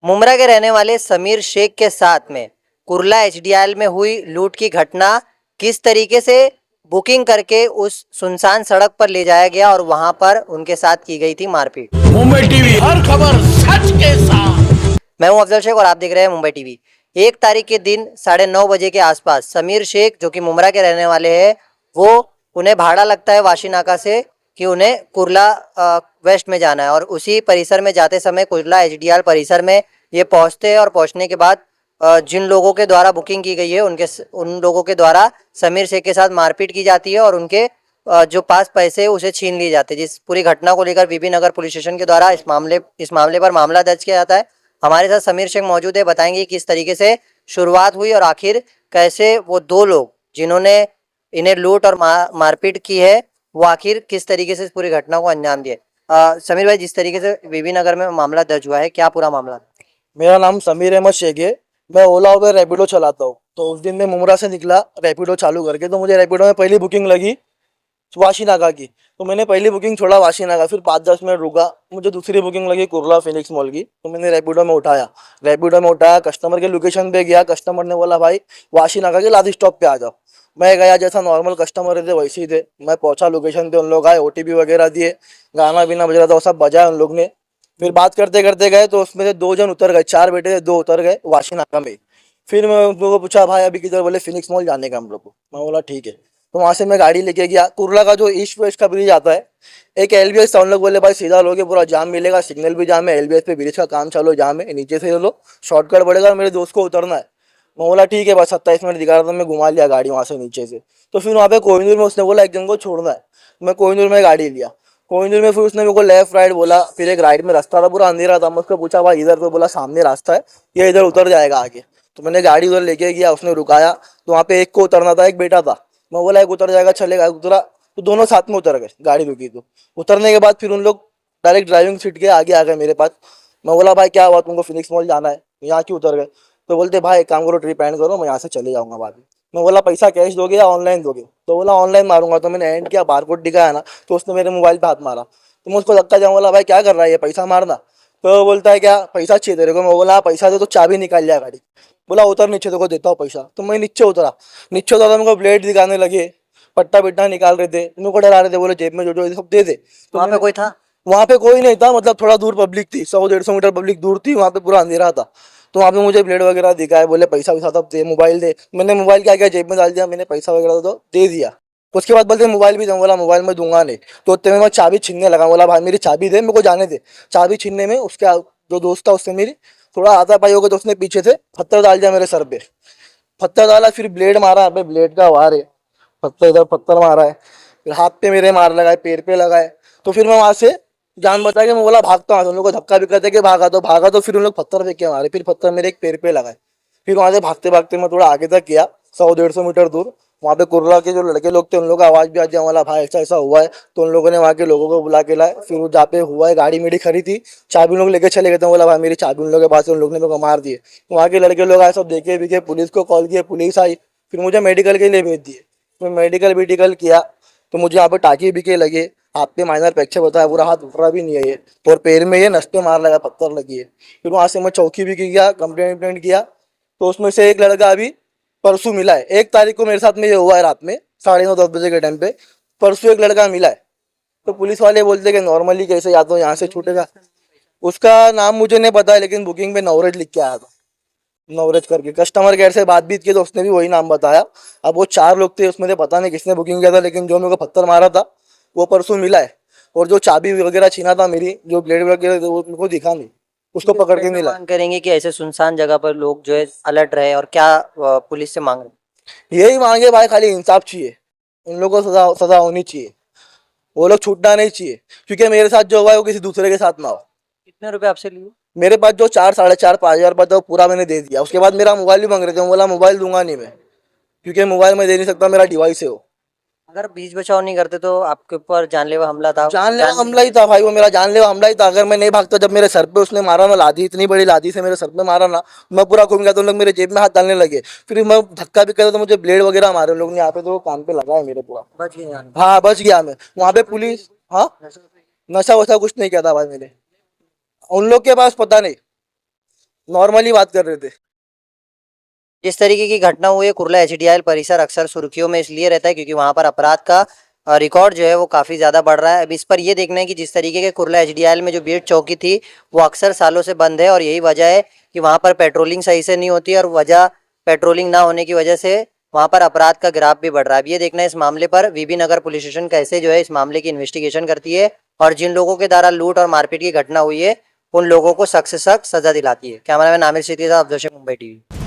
मुमरा के रहने वाले समीर शेख के साथ में कुर्ला एचडीएल में हुई लूट की घटना, किस तरीके से बुकिंग करके उस सुनसान सड़क पर ले जाया गया और वहां पर उनके साथ की गई थी मारपीट। मुंबई टीवी, हर खबर सच के साथ। मैं हूं अफजल शेख और आप देख रहे हैं मुंबई टीवी। 1 तारीख के दिन 9:30 बजे के आसपास समीर शेख, जो कि मुमरा के रहने वाले हैं, वो उन्हें भाड़ा लगता है वाशी नाका से कि उन्हें कुर्ला वेस्ट में जाना है, और उसी परिसर में जाते समय कुर्ला एचडीएल परिसर में ये पहुंचते हैं और पहुंचने के बाद जिन लोगों के द्वारा बुकिंग की गई है उन लोगों के द्वारा समीर शेख के साथ मारपीट की जाती है और उनके जो पास पैसे है उसे छीन लिए जाते हैं। जिस पूरी घटना को लेकर बीबी नगर पुलिस स्टेशन के द्वारा इस मामले पर मामला दर्ज किया जाता है। हमारे साथ समीर शेख मौजूद है, बताएंगे किस तरीके से शुरुआत हुई और आखिर कैसे वो दो लोग जिन्होंने इन्हें लूट और मारपीट की है वो आखिर किस तरीके से इस पूरी घटना को अंजाम दिए। समीर भाई, जिस तरीके से बीबी नगर में मामला दर्ज हुआ है, क्या पूरा मामला? मेरा नाम समीर अहमद शेख है। मैं ओला उबर रैपिडो चलाता हूँ। तो उस दिन मैं मुमरा से निकला रैपिडो चालू करके। तो मुझे रैपिडो में पहली बुकिंग लगी वाशी नाका की। तो मैंने पहली बुकिंग छोड़ा वाशी नाका, फिर 5-10 मिनट रुका, मुझे दूसरी बुकिंग लगी कुर्ला फिनिक्स मॉल की। तो मैंने रैपिडो में उठाया, कस्टमर के लोकेशन पे गया। कस्टमर ने बोला भाई वाशी नाका के लादी स्टॉप पे आ जाओ। मैं गया, जैसा नॉर्मल कस्टमर थे वैसे ही थे। मैं पहुंचा लोकेशन पे, उन लोग आए, ओटीपी वगैरह दिए, गाना बीना बज रहा था, वो सब बजाया उन लोग ने। फिर बात करते करते गए तो उसमें से 2 जन उतर गए, 4 बैठे थे, 2 उतर गए वाशी नाका में। फिर मैं उन लोगों को पूछा भाई अभी किधर? बोले फिनिक्स मॉल जाने का हम लोग को। मैं बोला ठीक है। तो वहां से मैं गाड़ी लेके गया। कुर्ला का जो ईस्ट वेस्ट का ब्रिज आता है, एक एलबीएस था, उन लोग बोले भाई सीधा लोगे पूरा जाम मिलेगा, सिग्नल भी जाम है, एलबीएस पे ब्रिज का काम चालू जाम है, नीचे से लो शॉर्टकट पड़ेगा, मेरे दोस्त को उतरना है। मैं बोला ठीक है, बस 27 मिनट दिखा रहा था, मैं घुमा लिया गाड़ी वहां से नीचे से। तो फिर वहाँ पे कोहिनूर में उसने बोला एक जन को छोड़ना है। मैं कोहिनूर में गाड़ी लिया। कोहिनूर में फिर उसने मेरे को लेफ्ट राइट बोला, फिर एक राइट में रास्ता था, पूरा अंधेरा था। मैं उसको पूछा भाई इधर? तो बोला सामने रास्ता है, ये इधर उतर जाएगा आगे। तो मैंने गाड़ी उधर लेके गया, उसने रुकाया। तो वहाँ पे एक को उतरना था, एक बेटा था। मैं बोला एक उतर जाएगा चलेगा, उतरा। तो दोनों साथ में उतर गए, गाड़ी रुकी। तो उतरने के बाद फिर उन लोग डायरेक्ट ड्राइविंग सीट के आगे आ गए मेरे पास। मैं बोला भाई क्या हुआ, तुमको फिनिक्स मॉल जाना है, यहाँ क्यों उतर गए? तो बोलते भाई एक काम करो, ट्रिप एंड करो, मैं यहाँ से चले जाऊँगा बाद में। मैं बोला पैसा कैश दोगे या ऑनलाइन दोगे? तो बोला ऑनलाइन मारूंगा। तो मैंने एंड किया, बारकोड दिखाया ना, तो उसने मेरे मोबाइल पे हाथ मारा। तो मैं उसको धक्का जाऊँ, बोला भाई क्या कर रहा है ये, पैसा मारना। तो बोलता है क्या पैसा चाहिए तेरे को? मैं बोला पैसा दे तो चाबी निकाल लिया गाड़ी। बोला उतर नीचे, तेरे को देता हूँ पैसा। तो मैं नीचे उतरा। नीचे उतरा तो मेरे को ब्लेड दिखाने लगे, पट्टा बिट्टा निकाल रहे थे, मेरे को डरा रहे थे, बोले जेब में जो जो सब दे दे। तो वहाँ पे कोई था? वहाँ पे कोई नहीं था, मतलब थोड़ा दूर पब्लिक थी, 100-150 मीटर पब्लिक दूर थी, वहाँ पे पूरा अंधेरा था। तो वहाँ पे मुझे ब्लेड वगैरह दिखाए, बोले पैसा वैसा सब दे, मोबाइल दे। मैंने मोबाइल क्या किया, जेब में डाल दिया, मैंने पैसा वगैरह तो दे दिया। उसके बाद बोलते मोबाइल भी दे, बोला मोबाइल में दूंगा नहीं। तो उतने में मैं चाबी छीनने लगा, बोला भाई मेरी चाबी दे, मेरे को जाने दे। चाबी छीनने में उसके जो दोस्त था उससे मेरी थोड़ा हाथापाई हो गया। तो उसने पीछे से पत्थर डाल दिया मेरे सर पे, पत्थर डाला, फिर ब्लेड मारा, ब्लेड का वार है, पत्थर इधर पत्थर मारा है, फिर हाथ पे मेरे मार लगाए, पैर पे लगाए। तो फिर मैं वहां से जान बचा के मैं बोला भागता हूँ। उन लोगों को धक्का भी करते कि भागा। तो फिर उन लोग पत्थर फेंक के मारे, फिर पत्थर मेरे एक पैर पे लगाए। फिर वहां से भागते भागते मैं थोड़ा आगे तक गया, 100-150 मीटर दूर। वहाँ पे कुर्ला के जो लड़के लोग थे उन लोगों का आवाज भी आ गया, वाला भाई ऐसा ऐसा हुआ है। तो उन लोगों ने वहाँ के लोगों को बुला के लाए। फिर वो जहाँ पे हुआ है, गाड़ी मेरी खड़ी थी, चाबी उन लोग लेके चले गए थे। बोला भाई मेरी चाबी उन लोगों के पास, उन लोग ने मेरे को मार दिए। वहाँ के लड़के लोग आए, सब देखे भी, पुलिस को कॉल किया, पुलिस आई, फिर मुझे मेडिकल के लिए भेज दिए। मैं मेडिकल किया तो मुझे यहाँ पे टाँके बीके लगे, हाथ पे माइनर फ्रैक्चर बताया, पूरा हाथ उठ रहा भी नहीं है ये, और पैर में ये नस पे मार लगा, पत्थर लगी है। फिर वहाँ से मैं चौकी भी किया, कंप्लेंट किया। तो उसमें से एक लड़का अभी परसों मिला है, 1 तारीख को मेरे साथ में ये हुआ है, रात में 9:30-10 बजे के टाइम पे। परसों एक लड़का मिला है। तो पुलिस वाले बोलते कि नॉर्मली कैसे, या तो यहाँ से छूटेगा। उसका नाम मुझे नहीं पता है, लेकिन बुकिंग पे नवरेज लिख के आया था, नवरेज करके। कस्टमर केयर से बात भी की तो उसने भी वही नाम बताया। अब वो 4 लोग थे, उसमें से पता नहीं किसने बुकिंग किया था, लेकिन जो मेरे को पत्थर मारा था वो परसों मिला है। और जो चाबी वगैरह छीना था मेरी, जो ब्लेड वगैरह, वो मेरे को दिखा नहीं, उसको पकड़ के नहीं लाया। मांग करेंगे कि ऐसे सुनसान जगह पर लोग जो है अलर्ट रहे, और क्या पुलिस से मांग रहे? यही मांगे भाई, खाली इंसाफ चाहिए, उन लोगों को सजा होनी चाहिए, वो लोग छूटना नहीं चाहिए। क्योंकि मेरे साथ जो हुआ है वो किसी दूसरे के साथ ना हो। कितने रुपए आपसे लिए? मेरे पास जो 4-4.5 5 हज़ार रुपये था वो पूरा मैंने दे दिया। उसके बाद मेरा मोबाइल भी मांग रहे थे, मैं बोला मोबाइल दूंगा नहीं मैं, क्योंकि मोबाइल मैं दे नहीं सकता, मेरा डिवाइस है वो। अगर बीच बचाव नहीं करते तो आपके ऊपर जानलेवा हमला था। जानलेवा हमला ही था भाई, वो मेरा जानलेवा हमला ही था। अगर मैं नहीं भागता, जब मेरे सर पे उसने मारा ना, लादी, इतनी बड़ी लादी से मेरे सर पे मारा ना, मैं पूरा घूम गया। तो उन लोग मेरे जेब में हाथ डालने लगे, फिर मैं धक्का भी करता तो मुझे ब्लेड वगैरह मारे उन लोग ने यहाँ पे, तो वो कान पे लगा है मेरे पूरा। बच गए जान? हाँ बच गया मैं। वहाँ पे पुलिस, हाँ नशा वशा कुछ नहीं किया था भाई मैंने, उन लोग के पास पता नहीं। नॉर्मली बात कर रहे थे। जिस तरीके की घटना हुई है कुर्ला एचडीआईएल परिसर अक्सर सुर्खियों में इसलिए रहता है क्योंकि वहां पर अपराध का रिकॉर्ड जो है वो काफ़ी ज़्यादा बढ़ रहा है। अब इस पर ये देखना है कि जिस तरीके के कुर्ला एचडीआईएल में जो बीट चौकी थी वो अक्सर सालों से बंद है और यही वजह है कि वहाँ पर पेट्रोलिंग सही से नहीं होती और वजह पेट्रोलिंग ना होने की वजह से वहाँ पर अपराध का ग्राफ भी बढ़ रहा है। अब ये देखना है इस मामले पर वीबी नगर पुलिस स्टेशन कैसे जो है इस मामले की इन्वेस्टिगेशन करती है और जिन लोगों के द्वारा लूट और मारपीट की घटना हुई है उन लोगों को सख्त से सख्त सजा दिलाती है। कैमरामैन आमिर सिद्दीकी के साथ अब्दुल शेख, मुंबई टीवी।